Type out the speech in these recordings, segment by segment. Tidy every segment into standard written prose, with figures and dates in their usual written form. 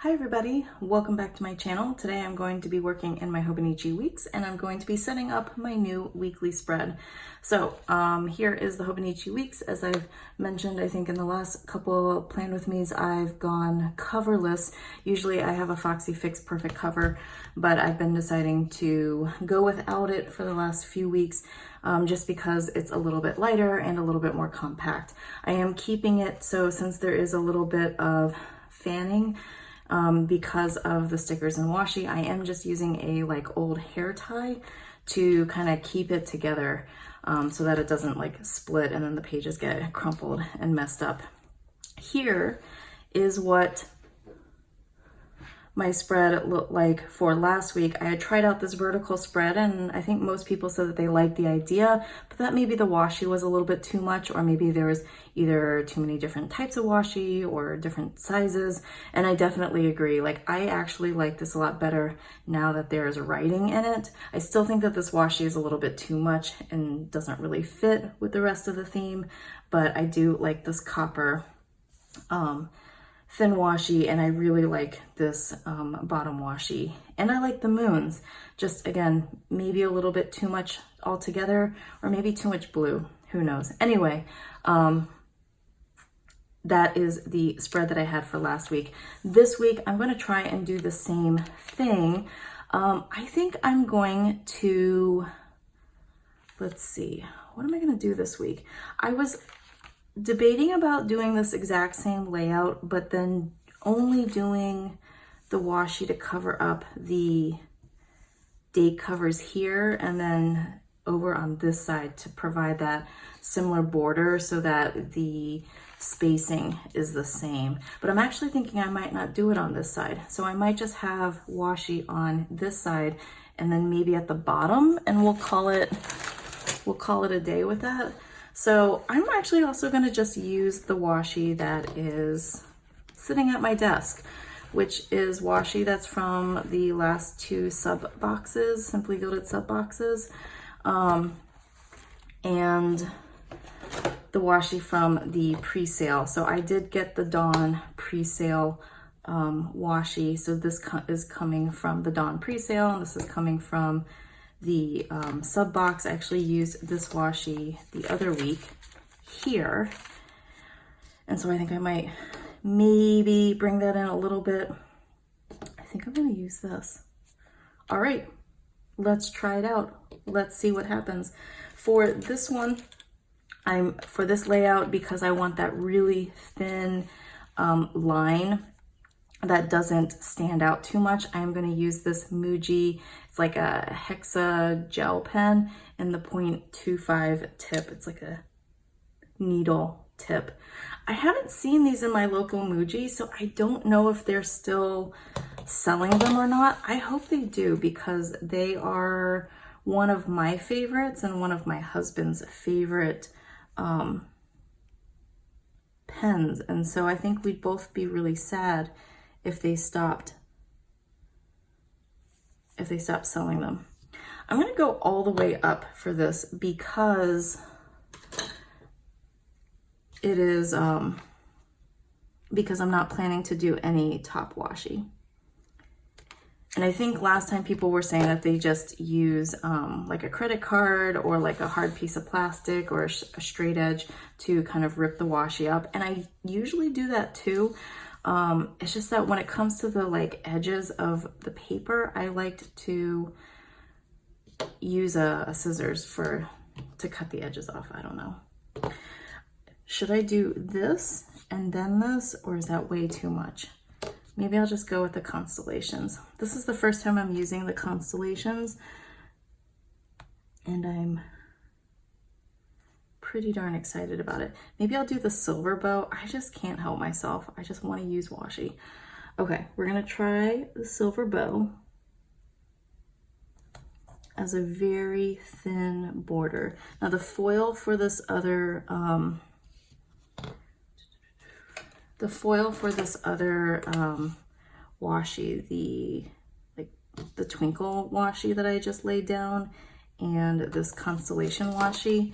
Hi everybody, welcome back to my channel. Today I'm going to be working in my Hobonichi weeks and I'm going to be setting up my new weekly spread. So here is the Hobonichi weeks. As I've mentioned, I think in the last couple Plan With Me's, I've gone coverless. Usually I have a Foxy Fix Perfect cover, but I've been deciding to go without it for the last few weeks just because it's a little bit lighter and a little bit more compact. I am keeping it so since there is a little bit of fanning, because of the stickers and washi, I am just using a old hair tie to kind of keep it together so that it doesn't split and then the pages get crumpled and messed up. Here is what my spread looked like for last week. I had tried out this vertical spread and I think most people said that they liked the idea, but that maybe the washi was a little bit too much, or maybe there was either too many different types of washi or different sizes. And I definitely agree. I actually like this a lot better now that there's writing in it. I still think that this washi is a little bit too much and doesn't really fit with the rest of the theme, but I do like this copper thin washi, and I really like this bottom washi, and I like the moons. Just again, maybe a little bit too much altogether, or maybe too much blue, who knows. Anyway, that is the spread that I had for last week. This week I'm going to try and do the same thing. I think I'm going to, let's see, what am I going to do this week? I was debating about doing this exact same layout, but then only doing the washi to cover up the date covers here, and then over on this side to provide that similar border so that the spacing is the same. But I'm actually thinking I might not do it on this side. So I might just have washi on this side and then maybe at the bottom, and we'll call it a day with that. So I'm actually also going to just use the washi that is sitting at my desk, which is washi that's from the last two sub boxes, Simply Gilded sub boxes, and the washi from the pre-sale. So I did get the Dawn pre-sale washi. So this is coming from the Dawn pre-sale, and this is coming from the sub box. I actually used this washi the other week here, and so I think I might maybe bring that in a little bit. I think I'm going to use this. All right, let's try it out. Let's see what happens. For this one, for this layout, because I want that really thin line that doesn't stand out too much, I'm going to use this Muji. It's like a Hexa gel pen in the 0.25 tip. It's like a needle tip. I haven't seen these in my local Muji, so I don't know if they're still selling them or not. I hope they do, because they are one of my favorites and one of my husband's favorite pens. And so I think we'd both be really sad if they stopped selling them. I'm going to go all the way up for this because it is because I'm not planning to do any top washi. And I think last time people were saying that they just use like a credit card or like a hard piece of plastic or a straight edge to kind of rip the washi up, and I usually do that too. It's just that when it comes to the edges of the paper, I like to use a scissors to cut the edges off. I don't know. Should I do this and then this, or is that way too much? Maybe I'll just go with the constellations. This is the first time I'm using the constellations, and I'm pretty darn excited about it. Maybe I'll do the silver bow. I just can't help myself. I just want to use washi. Okay, we're gonna try the silver bow as a very thin border. Now the foil for this other washi, the twinkle washi that I just laid down, and this constellation washi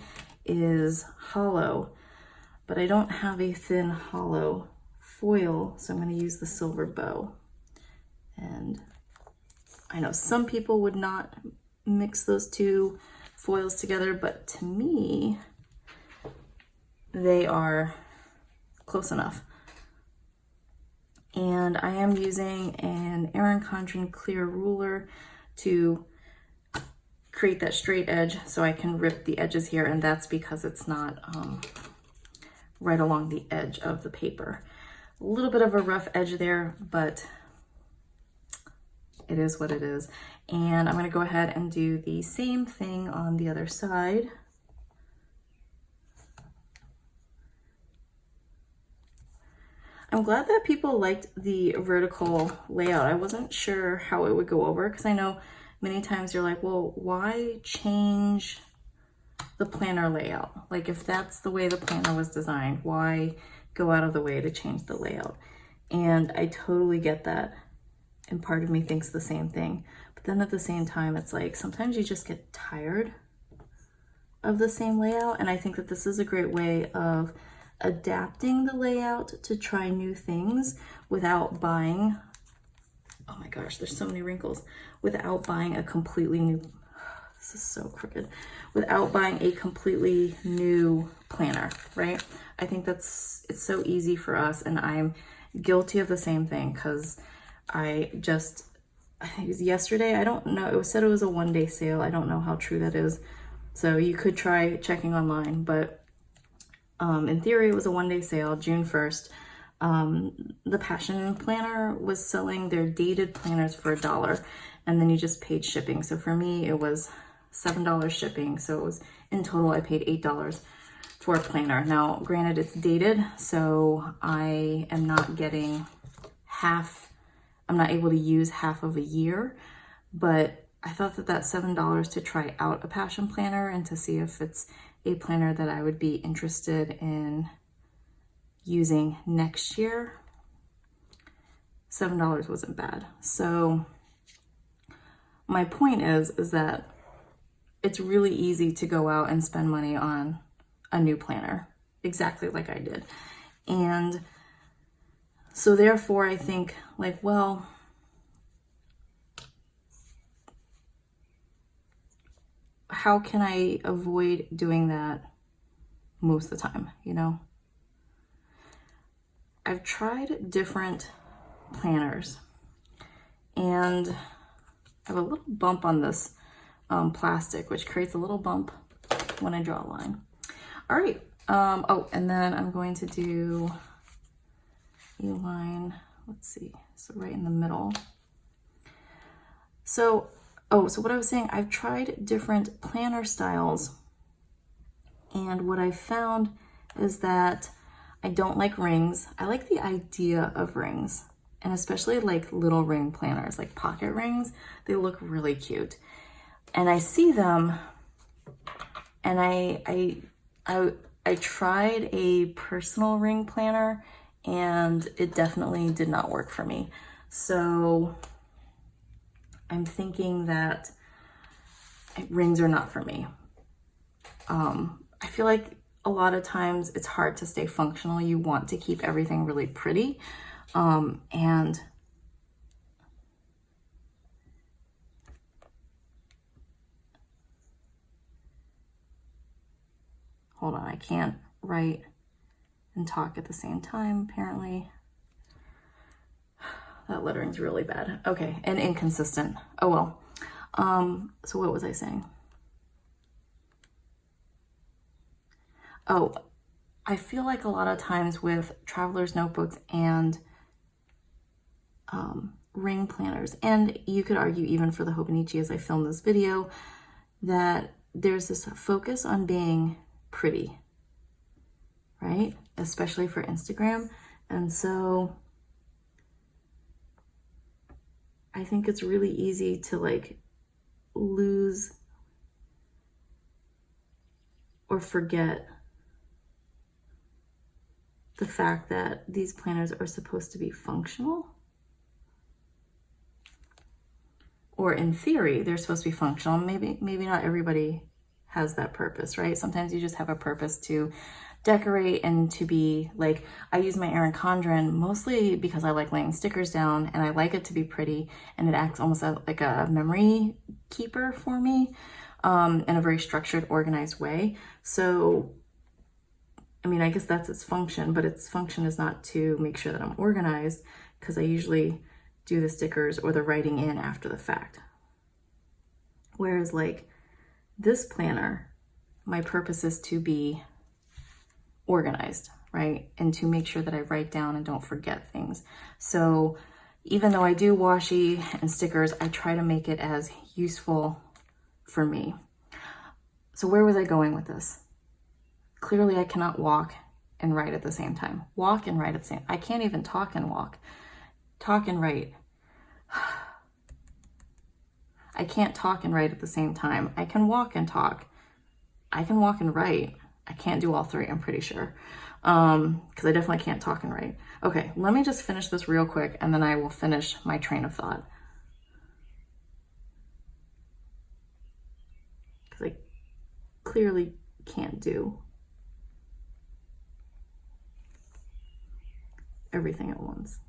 is hollow, but I don't have a thin hollow foil, so I'm going to use the silver bow. And I know some people would not mix those two foils together, but to me, they are close enough. And I am using an Erin Condren clear ruler to create that straight edge so I can rip the edges here, and that's because it's not right along the edge of the paper. A little bit of a rough edge there, but it is what it is. And I'm going to go ahead and do the same thing on the other side. I'm glad that people liked the vertical layout. I wasn't sure how it would go over, because I know many times you're like, well, why change the planner layout? Like, if that's the way the planner was designed, why go out of the way to change the layout? And I totally get that. And part of me thinks the same thing. But then at the same time, it's like, sometimes you just get tired of the same layout. And I think that this is a great way of adapting the layout to try new things without buying, oh my gosh, there's so many wrinkles, without buying a completely new, this is so crooked, without buying a completely new planner, right? I think it's so easy for us, and I'm guilty of the same thing, because I think it was yesterday, I don't know, it was said it was a one-day sale. I don't know how true that is, so you could try checking online, but in theory, it was a one-day sale, June 1st. The Passion Planner was selling their dated planners for $1, and then you just paid shipping. So for me, it was $7 shipping. So it was, in total, I paid $8 for a planner. Now, granted, it's dated, so I am not getting I'm not able to use half of a year, but I thought that $7 to try out a Passion Planner and to see if it's a planner that I would be interested in using next year, $7 wasn't bad. So my point is that it's really easy to go out and spend money on a new planner, exactly like I did. And so therefore I think, like, well, how can I avoid doing that most of the time, you know? I've tried different planners, and I have a little bump on this plastic, which creates a little bump when I draw a line. All right, oh, and then I'm going to do a line, let's see, so right in the middle. So what I was saying, I've tried different planner styles, and what I found is that I don't like rings. I like the idea of rings, and especially like little ring planners, like pocket rings. They look really cute, and I see them, and I tried a personal ring planner, and it definitely did not work for me. So I'm thinking that rings are not for me. I feel like a lot of times it's hard to stay functional. You want to keep everything really pretty. And hold on, I can't write and talk at the same time, apparently. That lettering's really bad. Okay, and inconsistent. Oh well. So what was I saying? Oh, I feel like a lot of times with traveler's notebooks and ring planners, and you could argue even for the Hobonichi as I filmed this video, that there's this focus on being pretty, right? Especially for Instagram. And so I think it's really easy to like lose or forget the fact that these planners are supposed to be functional. Or in theory, they're supposed to be functional. Maybe not everybody has that purpose, right? Sometimes you just have a purpose to decorate and to be like, I use my Erin Condren mostly because I like laying stickers down and I like it to be pretty, and it acts almost like a memory keeper for me in a very structured, organized way. So, I mean, I guess that's its function, but its function is not to make sure that I'm organized, because I usually do the stickers or the writing in after the fact. Whereas like this planner, my purpose is to be organized, right? And to make sure that I write down and don't forget things. So even though I do washi and stickers, I try to make it as useful for me. So where was I going with this? Clearly I cannot walk and write at the same time. Walk and write at the same. I can't even talk and walk. Talk and write. I can't talk and write at the same time. I can walk and talk. I can walk and write. I can't do all three, I'm pretty sure. Because I definitely can't talk and write. Okay, let me just finish this real quick and then I will finish my train of thought. Because I clearly can't do everything at once.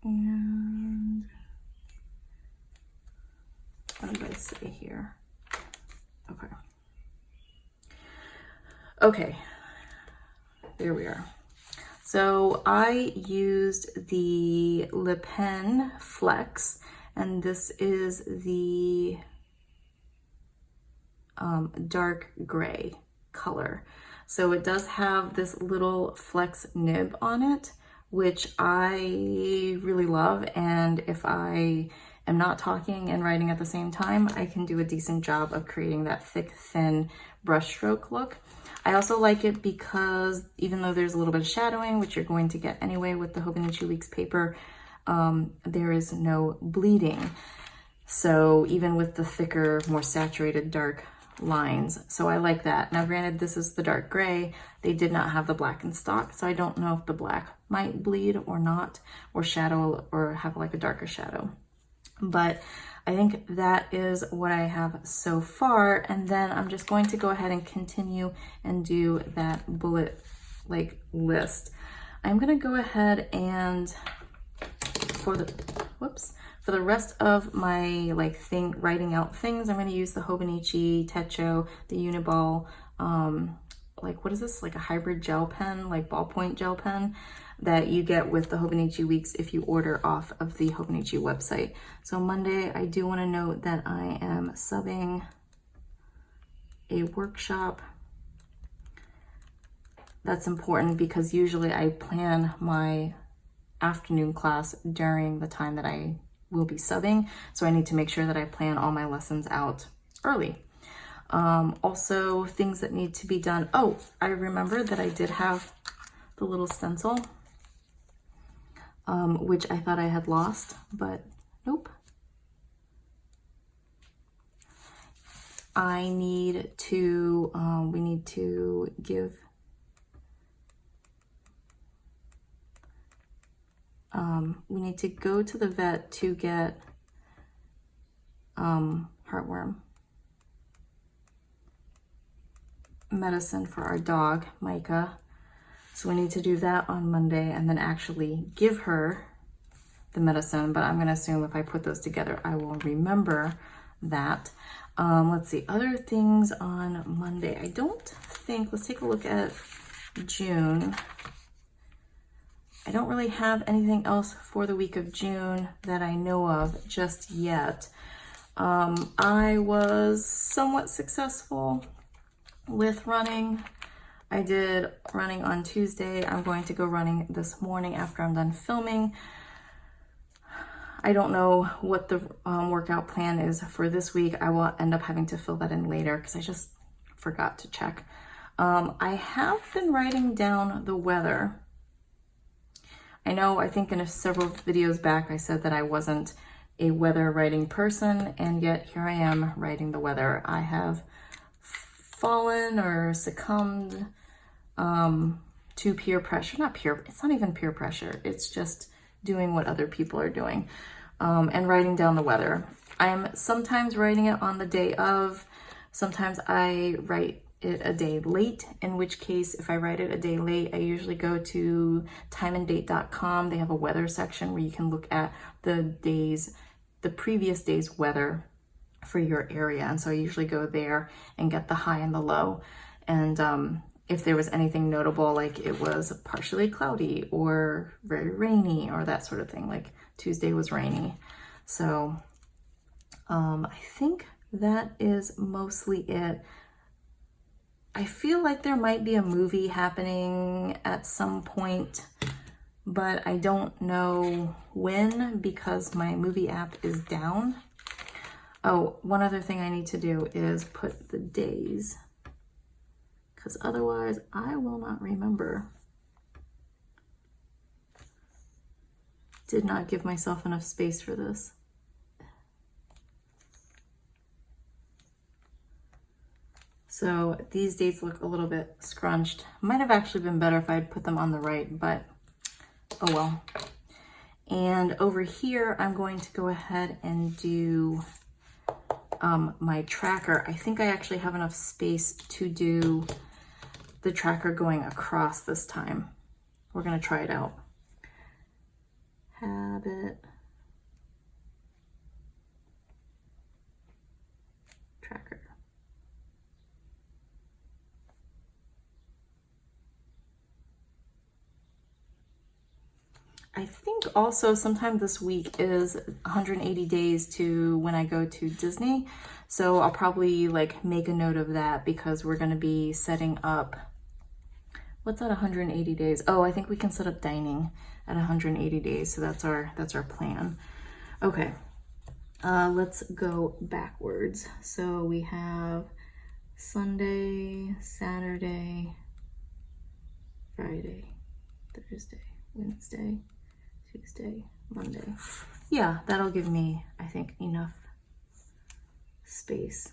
And what did I say here? Okay. Okay, there we are. So I used the Le Pen Flex, and this is the dark gray color. So it does have this little flex nib on it, which I really love. And if I am not talking and writing at the same time, I can do a decent job of creating that thick, thin brushstroke look. I also like it because even though there's a little bit of shadowing, which you're going to get anyway with the Hobonichi Weeks paper, there is no bleeding. So even with the thicker, more saturated dark lines. So I like that. Now granted, this is the dark gray. They did not have the black in stock, so I don't know if the black might bleed or not, or shadow, or have like a darker shadow. But I think that is what I have so far. And then I'm just going to go ahead and continue and do that bullet like list. I'm gonna go ahead and for the rest of my like writing out things, I'm going to use the Hobonichi Techo, the Uniball, like what is this? Like a hybrid gel pen, like ballpoint gel pen that you get with the Hobonichi Weeks if you order off of the Hobonichi website. So Monday, I do want to note that I am subbing a workshop. That's important because usually I plan my afternoon class during the time that I will be subbing. So I need to make sure that I plan all my lessons out early. Also things that need to be done. Oh, I remembered that I did have the little stencil, which I thought I had lost, but nope. I need to, we need to give, we need to go to the vet to get heartworm medicine for our dog, Micah. So we need to do that on Monday and then actually give her the medicine. But I'm going to assume if I put those together, I will remember that. Let's see, other things on Monday. I don't think, let's take a look at June. I don't really have anything else for the week of June that I know of just yet. I was somewhat successful with running. I did running on Tuesday. I'm going to go running this morning after I'm done filming. I don't know what the workout plan is for this week. I will end up having to fill that in later because I just forgot to check. I have been writing down the weather. I know, I think in several videos back, I said that I wasn't a weather writing person, and yet here I am writing the weather. I have fallen or succumbed to peer pressure. It's not even peer pressure. It's just doing what other people are doing and writing down the weather. I'm sometimes writing it on the day of, sometimes I write it a day late, in which case if I write it a day late, I usually go to timeanddate.com. They have a weather section where you can look at the previous day's weather for your area. And so I usually go there and get the high and the low. And if there was anything notable, like it was partially cloudy or very rainy or that sort of thing, like Tuesday was rainy. So I think that is mostly it. I feel like there might be a movie happening at some point, but I don't know when because my movie app is down. Oh, one other thing I need to do is put the days, because otherwise I will not remember. Did not give myself enough space for this. So these dates look a little bit scrunched. Might have actually been better if I'd put them on the right, but oh well. And over here, I'm going to go ahead and do my tracker. I think I actually have enough space to do the tracker going across this time. We're gonna try it out. Habit. Tracker. I think also sometime this week is 180 days to when I go to Disney. So I'll probably like make a note of that because we're going to be setting up, what's that 180 days? Oh, I think we can set up dining at 180 days. So that's our plan. Okay. Let's go backwards. So we have Sunday, Saturday, Friday, Thursday, Wednesday, Tuesday, Monday. Yeah, that'll give me, I think, enough space.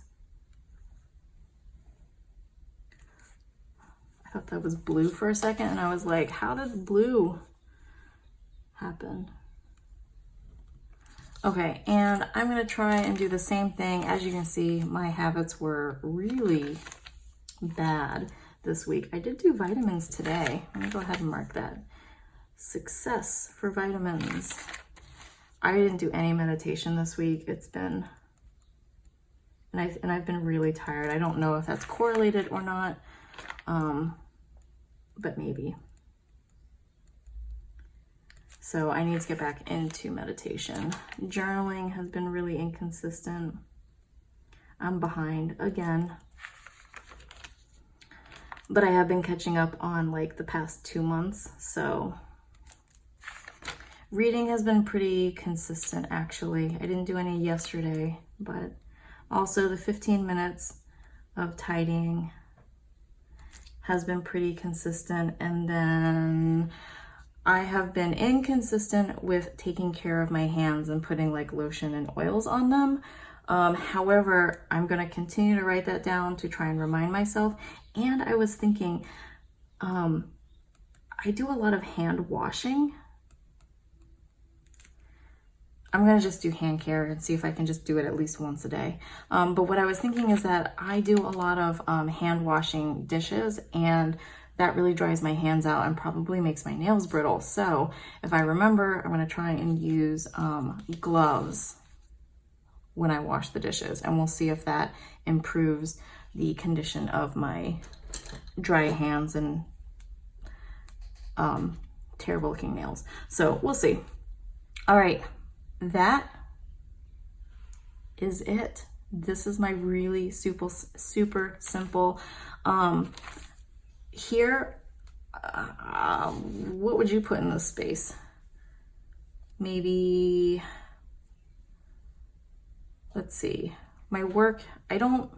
I thought that was blue for a second and I was like, how did blue happen? Okay, and I'm gonna try and do the same thing. As you can see, my habits were really bad this week. I did do vitamins today. Let me go ahead and mark that. Success for vitamins. I didn't do any meditation this week. It's been, and I've been really tired. I don't know if that's correlated or not, but maybe. So I need to get back into meditation. Journaling has been really inconsistent. I'm behind again. But I have been catching up on like the past 2 months, so reading has been pretty consistent actually. I didn't do any yesterday, but also the 15 minutes of tidying has been pretty consistent. And then I have been inconsistent with taking care of my hands and putting like lotion and oils on them. However, I'm going to continue to write that down to try and remind myself. And I was thinking, I do a lot of hand washing. I'm going to just do hand care and see if I can just do it at least once a day. But what I was thinking is that I do a lot of hand washing dishes, and that really dries my hands out and probably makes my nails brittle. So if I remember, I'm going to try and use gloves when I wash the dishes, and we'll see if that improves the condition of my dry hands and terrible looking nails. So we'll see. All right. That is it. This is my really super simple. Here, what would you put in this space? Maybe, let's see, my work, I didn't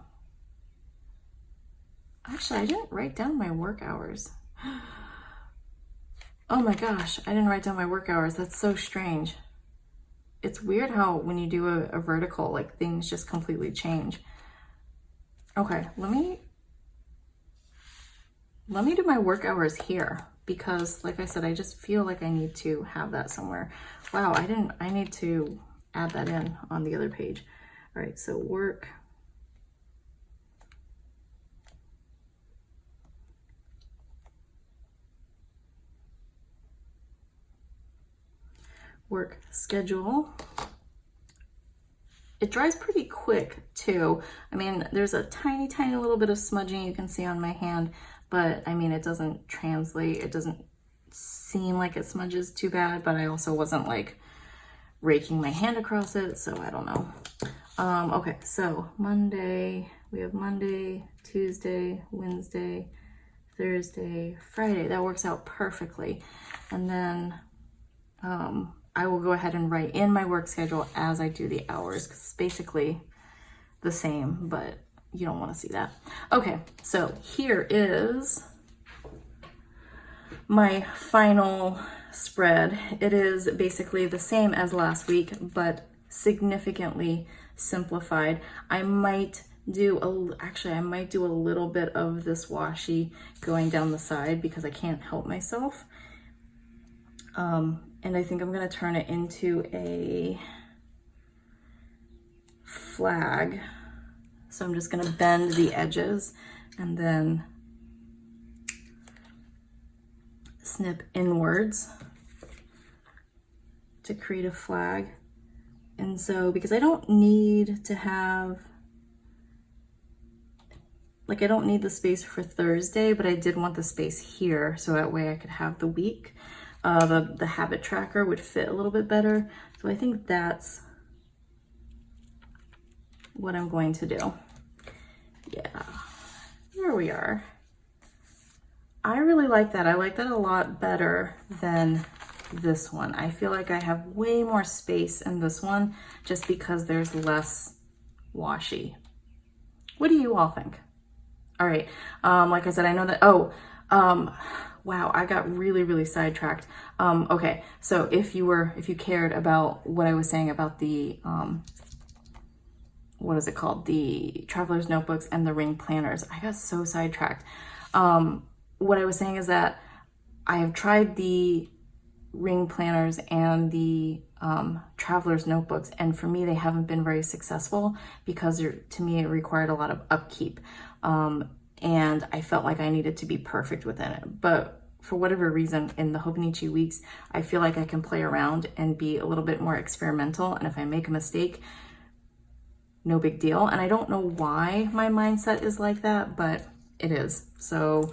write down my work hours. Oh my gosh, I didn't write down my work hours. That's so strange. it's weird how when you do a vertical, like things just completely change. Okay, let me do my work hours here because like I said, I just feel like I need to have that somewhere. Wow, I need to add that in on the other page. All right, so work. Work schedule. It dries pretty quick too. I mean, there's a tiny little bit of smudging you can see on my hand, but I mean, it doesn't translate. It doesn't seem like it smudges too bad, but I also wasn't like raking my hand across it, so I don't know. Okay, so Monday, we have Monday, Tuesday, Wednesday, Thursday, Friday. That works out perfectly. And then I will go ahead and write in my work schedule as I do the hours because it's basically the same, but you don't want to see that. Okay, so here is my final spread. It is basically the same as last week, but significantly simplified. I might do a little bit of this washi going down the side because I can't help myself. And I think I'm going to turn it into a flag. So I'm just going to bend the edges and then snip inwards to create a flag. And so, because I don't need to have, like I don't need the space for Thursday, but I did want the space here so that way I could have the week. The habit tracker would fit a little bit better. So I think that's what I'm going to do. Yeah, there we are. I really like that. I like that a lot better than this one. I feel like I have way more space in this one just because there's less washi. What do you all think? All right, like I said, I know that, wow, I got really sidetracked. Okay, so if you cared about what I was saying about the, what is it called? The traveler's notebooks and the ring planners, I got so sidetracked. What I was saying is that I have tried the ring planners and the traveler's notebooks, and for me, they haven't been very successful because to me, it required a lot of upkeep. And I felt like I needed to be perfect within it. But for whatever reason, in the Hobonichi weeks, I feel like I can play around and be a little bit more experimental. And if I make a mistake, no big deal. And I don't know why my mindset is like that, but it is. So,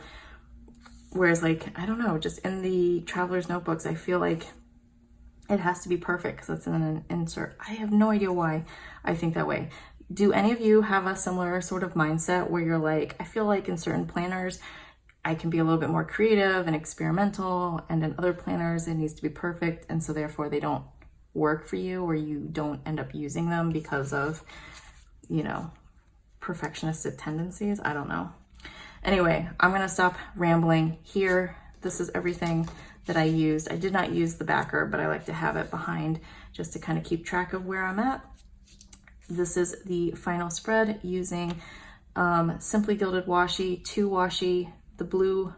whereas like, I don't know, just in the traveler's notebooks, I feel like it has to be perfect because it's in an insert. I have no idea why I think that way. Do any of you have a similar sort of mindset where you're like, I feel like in certain planners, I can be a little bit more creative and experimental, and in other planners, it needs to be perfect, and so therefore they don't work for you, or you don't end up using them because of, you know, perfectionistic tendencies? I don't know. Anyway, I'm gonna stop rambling here. This is everything that I used. I did not use the backer, but I like to have it behind just to kind of keep track of where I'm at. This is the final spread using Simply Gilded Washi, 2 washi. The blue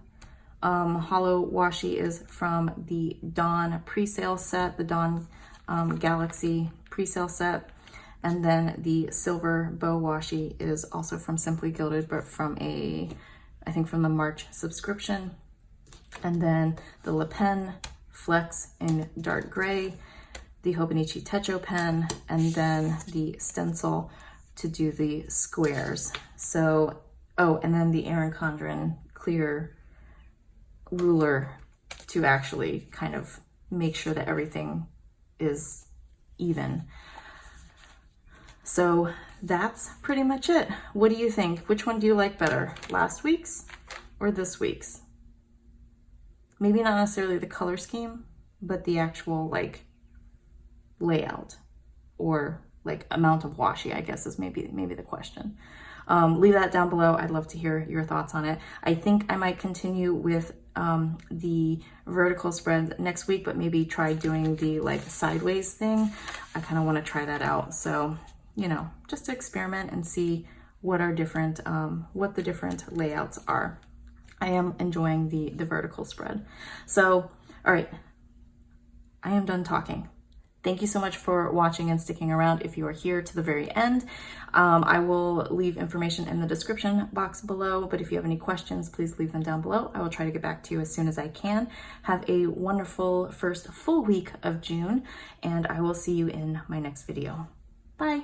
hollow washi is from the Dawn pre-sale set, the Dawn Galaxy pre-sale set. And then the silver bow washi is also from Simply Gilded, but from I think from the March subscription. And then the Le Pen Flex in dark gray, the Hobonichi Techo pen, and then the stencil to do the squares. So, oh, and then the Erin Condren clear ruler to actually kind of make sure that everything is even. So that's pretty much it. What do you think? Which one do you like better? Last week's or this week's? Maybe not necessarily the color scheme, but the actual like layout or like amount of washi, I guess is maybe the question. Leave that down below. I'd love to hear your thoughts on it. I think I might continue with the vertical spread next week, but maybe try doing the like sideways thing. I kind of want to try that out. So, you know, just to experiment and see what are different, what the different layouts are. I am enjoying the vertical spread. So, all right, I am done talking. Thank you so much for watching and sticking around if you are here to the very end. I will leave information in the description box below, but if you have any questions, please leave them down below. I will try to get back to you as soon as I can. Have a wonderful first full week of June, and I will see you in my next video. Bye.